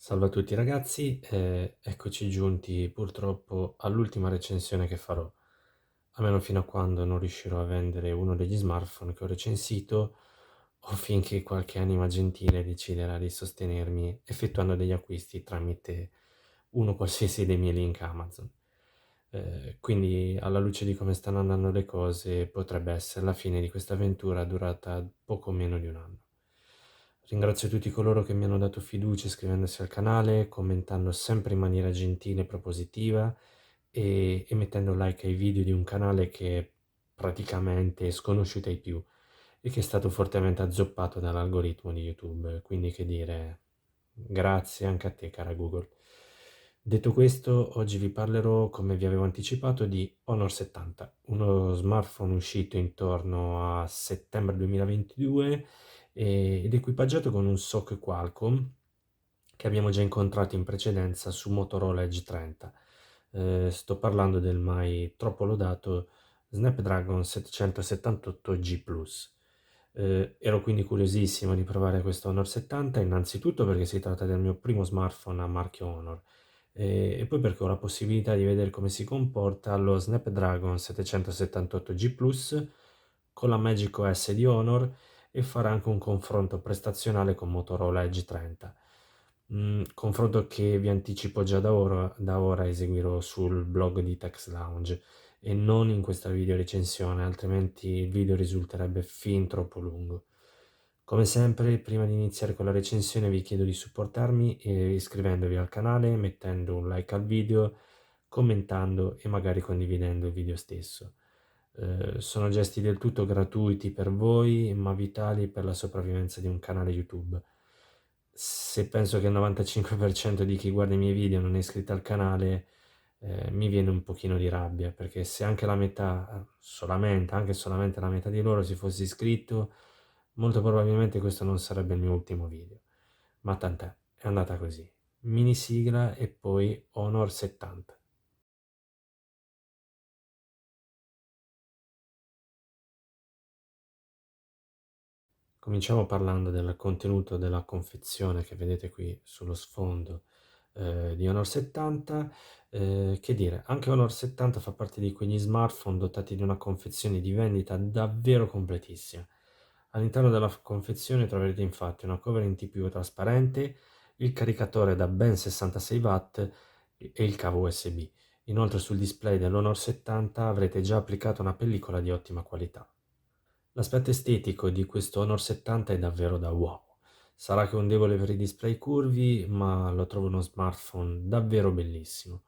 Salve a tutti ragazzi, eccoci giunti purtroppo all'ultima recensione che farò, almeno fino a quando non riuscirò a vendere uno degli smartphone che ho recensito o finché qualche anima gentile deciderà di sostenermi effettuando degli acquisti tramite uno qualsiasi dei miei link Amazon. Quindi alla luce di come stanno andando le cose potrebbe essere la fine di questa avventura durata poco meno di un anno. Ringrazio tutti coloro che mi hanno dato fiducia iscrivendosi al canale, commentando sempre in maniera gentile e propositiva e mettendo like ai video di un canale che è praticamente sconosciuto ai più e che è stato fortemente azzoppato dall'algoritmo di YouTube. Quindi che dire, grazie anche a te, cara Google. Detto questo, oggi vi parlerò, come vi avevo anticipato, di Honor 70, uno smartphone uscito intorno a settembre 2022 ed equipaggiato con un SoC Qualcomm che abbiamo già incontrato in precedenza su Motorola Edge 30. Sto parlando del mai troppo lodato Snapdragon 778G Plus. Ero quindi curiosissimo di provare questo Honor 70, innanzitutto perché si tratta del mio primo smartphone a marchio Honor e poi perché ho la possibilità di vedere come si comporta lo Snapdragon 778G Plus con la Magic OS di Honor e fare anche un confronto prestazionale con Motorola Edge 30. Confronto che vi anticipo già da ora eseguirò sul blog di Tex Lounge e non in questa video recensione, altrimenti il video risulterebbe fin troppo lungo. Come sempre, prima di iniziare con la recensione vi chiedo di supportarmi iscrivendovi al canale, mettendo un like al video, commentando e magari condividendo il video stesso. Sono gesti del tutto gratuiti per voi, ma vitali per la sopravvivenza di un canale YouTube. Se penso che il 95% di chi guarda i miei video non è iscritto al canale, mi viene un pochino di rabbia, perché se anche la metà, solamente, anche solamente la metà di loro si fosse iscritto, molto probabilmente questo non sarebbe il mio ultimo video. Ma tant'è, è andata così. Mini sigla e poi Honor 70. Cominciamo parlando del contenuto della confezione che vedete qui sullo sfondo di Honor 70. Che dire, anche Honor 70 fa parte di quegli smartphone dotati di una confezione di vendita davvero completissima. All'interno della confezione troverete infatti una cover in TPU trasparente, il caricatore da ben 66 watt e il cavo USB. Inoltre sul display dell'Honor 70 avrete già applicato una pellicola di ottima qualità. L'aspetto estetico di questo Honor 70 è davvero da wow. Sarà che ho un debole per i display curvi, ma lo trovo uno smartphone davvero bellissimo.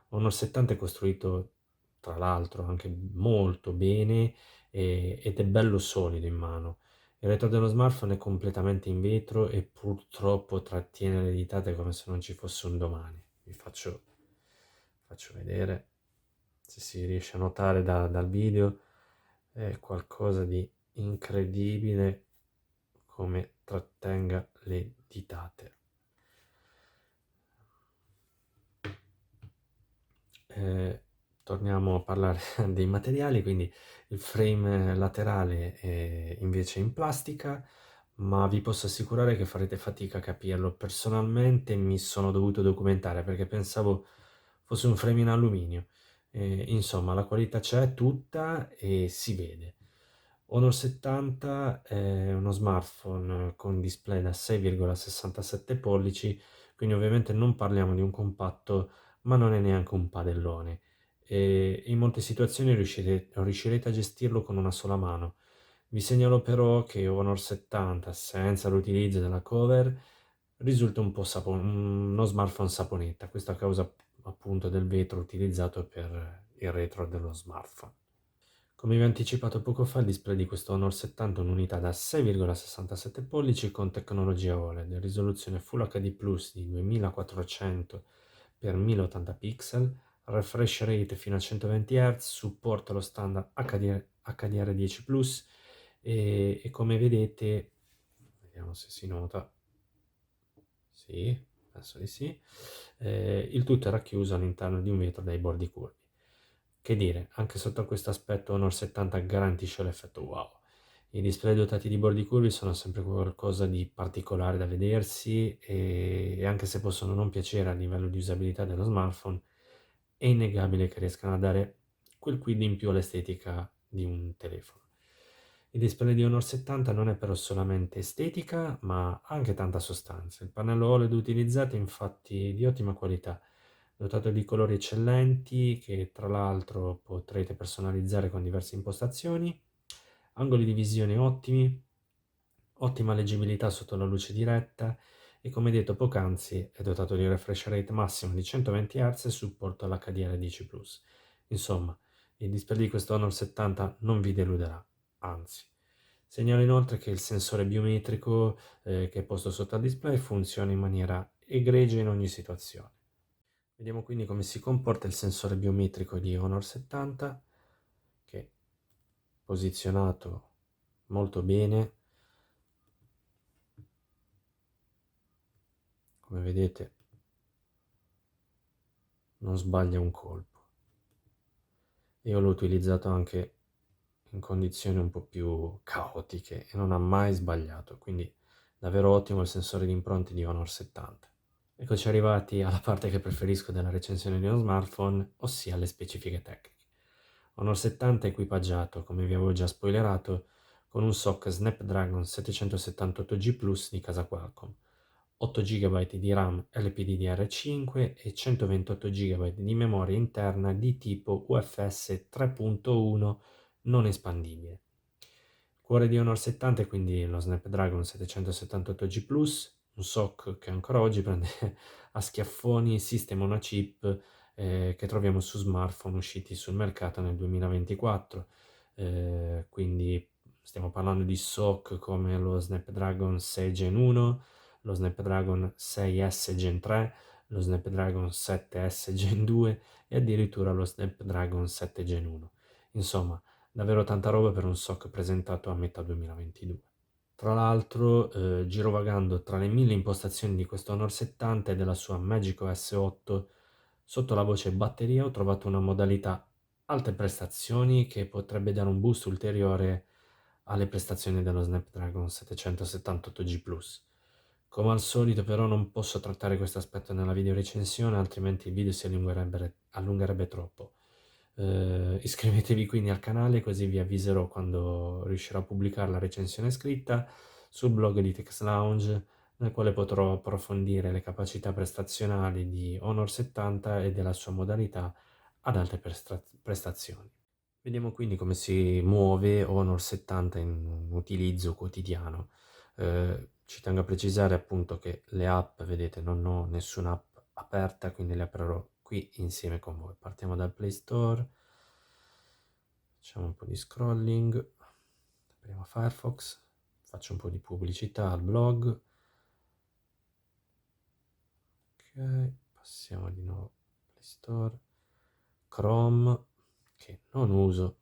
Honor 70 è costruito, tra l'altro, anche molto bene ed è bello solido in mano. Il retro dello smartphone è completamente in vetro e purtroppo trattiene le ditate come se non ci fosse un domani. Vi faccio vedere se si riesce a notare dal video. È qualcosa di incredibile come trattenga le ditate. Eh, Torniamo a parlare dei materiali, quindi il frame laterale è invece in plastica, ma vi posso assicurare che farete fatica a capirlo. Personalmente mi sono dovuto documentare perché pensavo fosse un frame in alluminio. Insomma, la qualità c'è tutta e si vede. Honor 70 è uno smartphone con display da 6,67 pollici, quindi ovviamente non parliamo di un compatto, ma non è neanche un padellone. E in molte situazioni riuscirete a gestirlo con una sola mano. Vi segnalo però che Honor 70 senza l'utilizzo della cover risulta un po' uno smartphone saponetta, questo a causa appunto del vetro utilizzato per il retro dello smartphone. Come vi ho anticipato poco fa, il display di questo Honor 70 è un'unità da 6,67 pollici con tecnologia OLED, risoluzione Full HD Plus di 2400 x 1080 pixel, refresh rate fino a 120 Hz, supporta lo standard HDR10 Plus e come vedete, vediamo se si nota, sì, penso di sì, il tutto è racchiuso all'interno di un vetro dai bordi curvi. Che dire, anche sotto questo aspetto Honor 70 garantisce l'effetto wow. I display dotati di bordi curvi sono sempre qualcosa di particolare da vedersi e anche se possono non piacere a livello di usabilità dello smartphone, è innegabile che riescano a dare quel quid in più all'estetica di un telefono. Il display di Honor 70 non è però solamente estetica, ma anche tanta sostanza. Il pannello OLED utilizzato è infatti di ottima qualità, dotato di colori eccellenti che tra l'altro potrete personalizzare con diverse impostazioni, angoli di visione ottimi, ottima leggibilità sotto la luce diretta e come detto poc'anzi è dotato di refresh rate massimo di 120 Hz e supporto all'HDR10+. Insomma, il display di questo Honor 70 non vi deluderà, anzi. Segnalo inoltre che il sensore biometrico che è posto sotto al display funziona in maniera egregia in ogni situazione. Vediamo quindi come si comporta il sensore biometrico di Honor 70, che è posizionato molto bene. Come vedete non sbaglia un colpo. Io l'ho utilizzato anche in condizioni un po' più caotiche e non ha mai sbagliato, quindi davvero ottimo il sensore di impronte di Honor 70. Eccoci arrivati alla parte che preferisco della recensione di uno smartphone, ossia le specifiche tecniche. Honor 70 è equipaggiato, come vi avevo già spoilerato, con un SoC Snapdragon 778G Plus di casa Qualcomm, 8 GB di RAM LPDDR5 e 128 GB di memoria interna di tipo UFS 3.1 non espandibile. Il cuore di Honor 70 è quindi lo Snapdragon 778G Plus, un SoC che ancora oggi prende a schiaffoni System on a Chip che troviamo su smartphone usciti sul mercato nel 2024. Quindi stiamo parlando di SoC come lo Snapdragon 6 Gen 1, lo Snapdragon 6S Gen 3, lo Snapdragon 7S Gen 2 e addirittura lo Snapdragon 7 Gen 1. Insomma, davvero tanta roba per un SoC presentato a metà 2022. Tra l'altro, girovagando tra le 1000 impostazioni di questo Honor 70 e della sua Magic OS 8, sotto la voce batteria ho trovato una modalità alte prestazioni che potrebbe dare un boost ulteriore alle prestazioni dello Snapdragon 778G Plus. Come al solito però non posso trattare questo aspetto nella video recensione, altrimenti il video si allungherebbe troppo. Iscrivetevi quindi al canale così vi avviserò quando riuscirò a pubblicare la recensione scritta sul blog di Text Lounge, nel quale potrò approfondire le capacità prestazionali di Honor 70 e della sua modalità ad alte prestazioni. Vediamo quindi come si muove Honor 70 in un utilizzo quotidiano. Ci tengo a precisare appunto che le app, vedete, non ho nessuna app aperta, quindi le aprirò qui insieme con voi. Partiamo dal Play Store, facciamo un po' di scrolling, apriamo Firefox, faccio un po' di pubblicità al blog. Ok, passiamo di nuovo Play Store, Chrome, che non uso.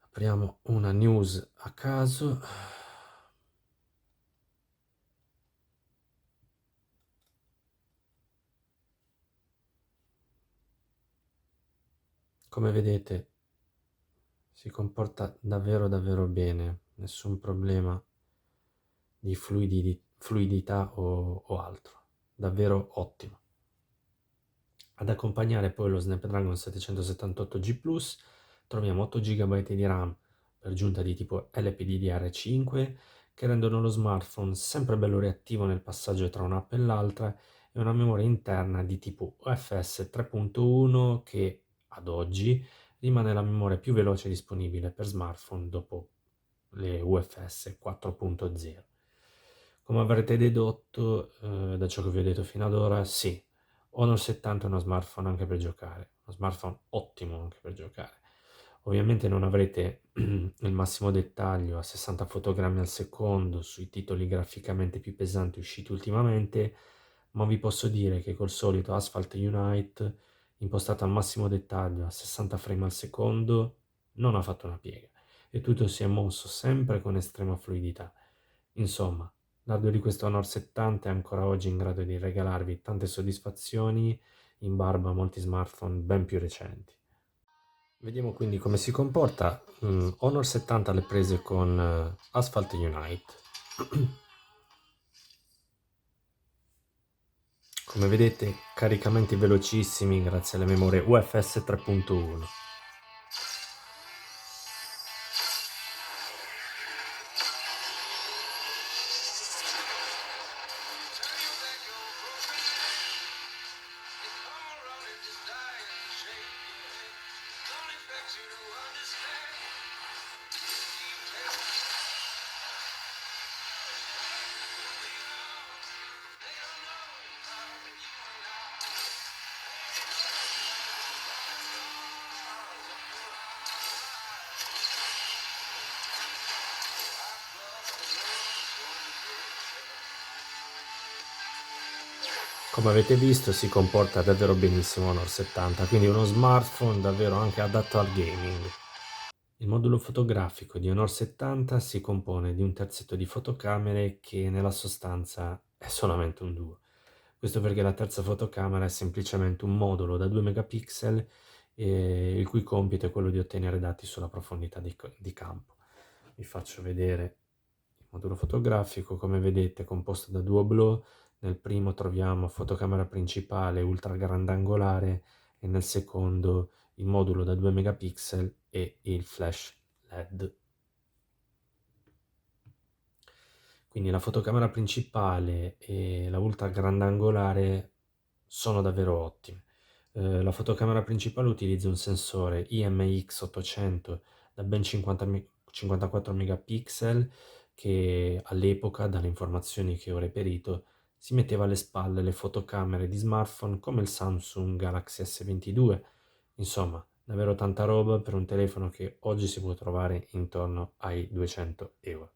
Apriamo una news a caso. Come vedete si comporta davvero bene, nessun problema di fluidità o altro, davvero ottimo. Ad accompagnare poi lo Snapdragon 778G Plus troviamo 8 GB di RAM per giunta di tipo LPDDR5 che rendono lo smartphone sempre bello reattivo nel passaggio tra un'app e l'altra e una memoria interna di tipo UFS 3.1 che ad oggi rimane la memoria più veloce disponibile per smartphone dopo le UFS 4.0. Come avrete dedotto da ciò che vi ho detto fino ad ora, sì, Honor 70 è uno smartphone anche per giocare, uno smartphone ottimo anche per giocare. Ovviamente non avrete il massimo dettaglio a 60 fotogrammi al secondo sui titoli graficamente più pesanti usciti ultimamente, ma vi posso dire che col solito Asphalt Unite, impostato al massimo dettaglio a 60 frame al secondo, non ha fatto una piega e tutto si è mosso sempre con estrema fluidità. Insomma, l'hardware di questo Honor 70 è ancora oggi in grado di regalarvi tante soddisfazioni in barba a molti smartphone ben più recenti. Vediamo quindi come si comporta. Honor 70 alle prese con Asphalt Unite. Come vedete, caricamenti velocissimi grazie alle memorie UFS 3.1. Come avete visto si comporta davvero benissimo Honor 70, quindi uno smartphone davvero anche adatto al gaming. Il modulo fotografico di Honor 70 si compone di un terzetto di fotocamere che nella sostanza è solamente un duo. Questo perché la terza fotocamera è semplicemente un modulo da 2 megapixel il cui compito è quello di ottenere dati sulla profondità di campo. Vi faccio vedere il modulo fotografico, come vedete è composto da due oblò. Nel primo troviamo fotocamera principale ultra grandangolare e nel secondo il modulo da 2 megapixel e il flash LED. Quindi la fotocamera principale e la ultra grandangolare sono davvero ottime. La fotocamera principale utilizza un sensore IMX800 da ben 54 megapixel che all'epoca, dalle informazioni che ho reperito, si metteva alle spalle le fotocamere di smartphone come il Samsung Galaxy S22. Insomma, davvero tanta roba per un telefono che oggi si può trovare intorno ai 200 euro.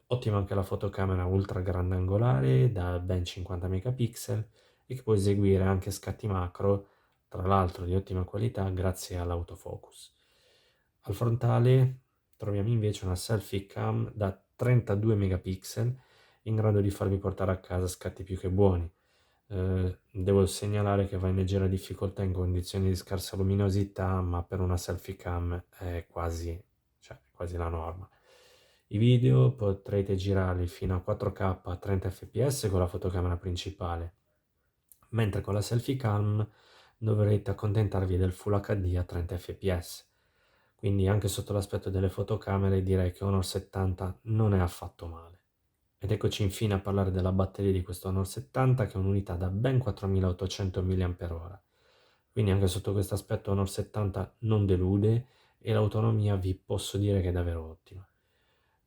Ottima anche la fotocamera ultra grandangolare da ben 50 megapixel e che può eseguire anche scatti macro, tra l'altro di ottima qualità grazie all'autofocus. Al frontale troviamo invece una selfie cam da 32 megapixel in grado di farvi portare a casa scatti più che buoni. Devo segnalare che va in leggera difficoltà in condizioni di scarsa luminosità, ma per una selfie cam è quasi la norma. I video potrete girarli fino a 4K a 30 fps con la fotocamera principale, mentre con la selfie cam dovrete accontentarvi del Full HD a 30 fps. Quindi anche sotto l'aspetto delle fotocamere direi che Honor 70 non è affatto male. Ed eccoci infine a parlare della batteria di questo Honor 70 che è un'unità da ben 4800 mAh. Quindi anche sotto questo aspetto Honor 70 non delude e l'autonomia vi posso dire che è davvero ottima.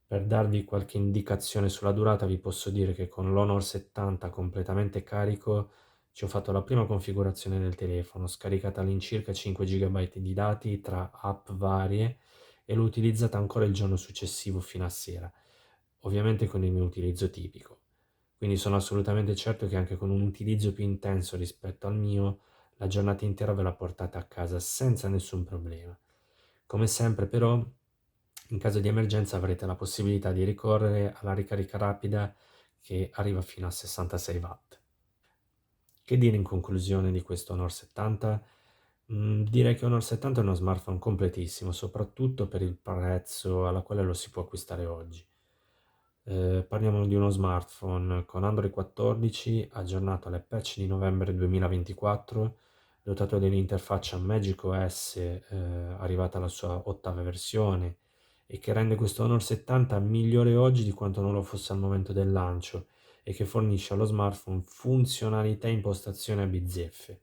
Per darvi qualche indicazione sulla durata vi posso dire che con l'Honor 70 completamente carico ci ho fatto la prima configurazione del telefono, scaricata all'incirca 5 GB di dati tra app varie e l'ho utilizzata ancora il giorno successivo fino a sera, ovviamente con il mio utilizzo tipico. Quindi sono assolutamente certo che anche con un utilizzo più intenso rispetto al mio, la giornata intera ve la portate a casa senza nessun problema. Come sempre però, in caso di emergenza avrete la possibilità di ricorrere alla ricarica rapida che arriva fino a 66 watt. Che dire in conclusione di questo Honor 70? Direi che Honor 70 è uno smartphone completissimo, soprattutto per il prezzo alla quale lo si può acquistare oggi. Parliamo di uno smartphone con Android 14 aggiornato alle patch di novembre 2024, dotato dell'interfaccia macOS arrivata alla sua ottava versione e che rende questo Honor 70 migliore oggi di quanto non lo fosse al momento del lancio e che fornisce allo smartphone funzionalità e impostazioni a bizzeffe.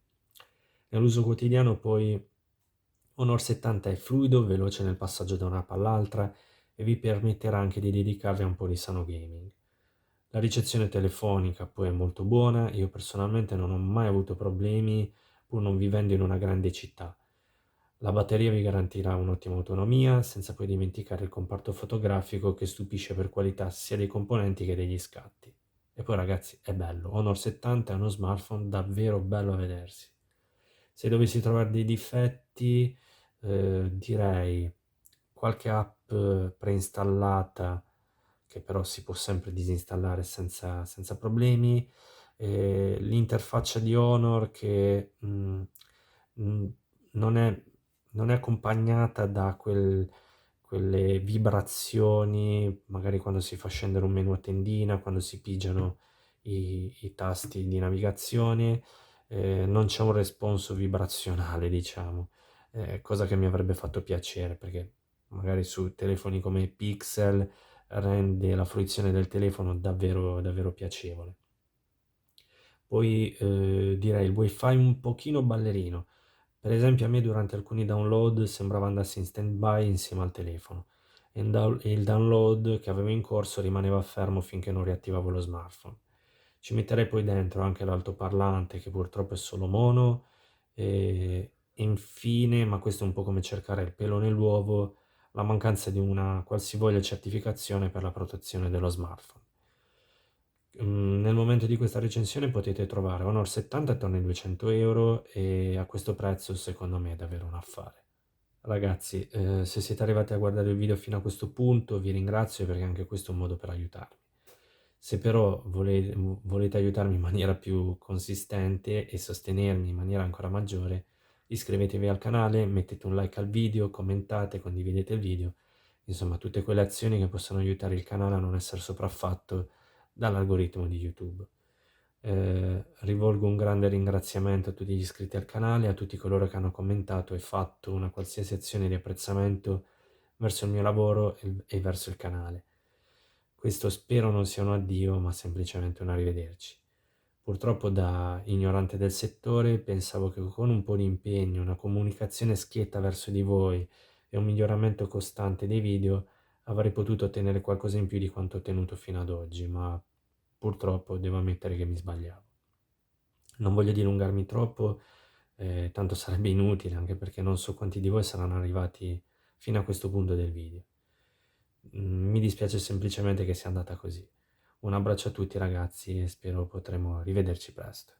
Nell'uso quotidiano poi Honor 70 è fluido, veloce nel passaggio da un'app all'altra e vi permetterà anche di dedicarvi a un po' di sano gaming. La ricezione telefonica poi è molto buona, io personalmente non ho mai avuto problemi pur non vivendo in una grande città. La batteria vi garantirà un'ottima autonomia, senza poi dimenticare il comparto fotografico che stupisce per qualità sia dei componenti che degli scatti. E poi ragazzi, è bello, Honor 70 è uno smartphone davvero bello a vedersi. Se dovessi trovare dei difetti, direi qualche app preinstallata che però si può sempre disinstallare senza problemi, l'interfaccia di Honor che non è non è accompagnata da quelle vibrazioni, magari quando si fa scendere un menu a tendina, quando si pigiano i tasti di navigazione, non c'è un responso vibrazionale, diciamo, cosa che mi avrebbe fatto piacere, perché magari su telefoni come Pixel rende la fruizione del telefono davvero, davvero piacevole. Poi, direi il wifi un pochino ballerino. Per esempio a me durante alcuni download sembrava andasse in stand-by insieme al telefono e il download che avevo in corso rimaneva fermo finché non riattivavo lo smartphone. Ci metterei poi dentro anche l'altoparlante che purtroppo è solo mono e infine, ma questo è un po' come cercare il pelo nell'uovo, la mancanza di una qualsivoglia certificazione per la protezione dello smartphone. Nel momento di questa recensione potete trovare Honor 70 attorno ai 200 € e a questo prezzo secondo me è davvero un affare. Ragazzi, se siete arrivati a guardare il video fino a questo punto vi ringrazio perché anche questo è un modo per aiutarmi. Se però volete aiutarmi in maniera più consistente e sostenermi in maniera ancora maggiore, iscrivetevi al canale, mettete un like al video, commentate, condividete il video, insomma tutte quelle azioni che possono aiutare il canale a non essere sopraffatto dall'algoritmo di YouTube. Rivolgo un grande ringraziamento a tutti gli iscritti al canale, a tutti coloro che hanno commentato e fatto una qualsiasi azione di apprezzamento verso il mio lavoro e verso il canale. Questo spero non sia un addio, ma semplicemente un arrivederci. Purtroppo da ignorante del settore pensavo che con un po' di impegno, una comunicazione schietta verso di voi e un miglioramento costante dei video avrei potuto ottenere qualcosa in più di quanto ottenuto fino ad oggi, ma purtroppo devo ammettere che mi sbagliavo. Non voglio dilungarmi troppo, tanto sarebbe inutile, anche perché non so quanti di voi saranno arrivati fino a questo punto del video. Mi dispiace semplicemente che sia andata così. Un abbraccio a tutti ragazzi e spero potremo rivederci presto.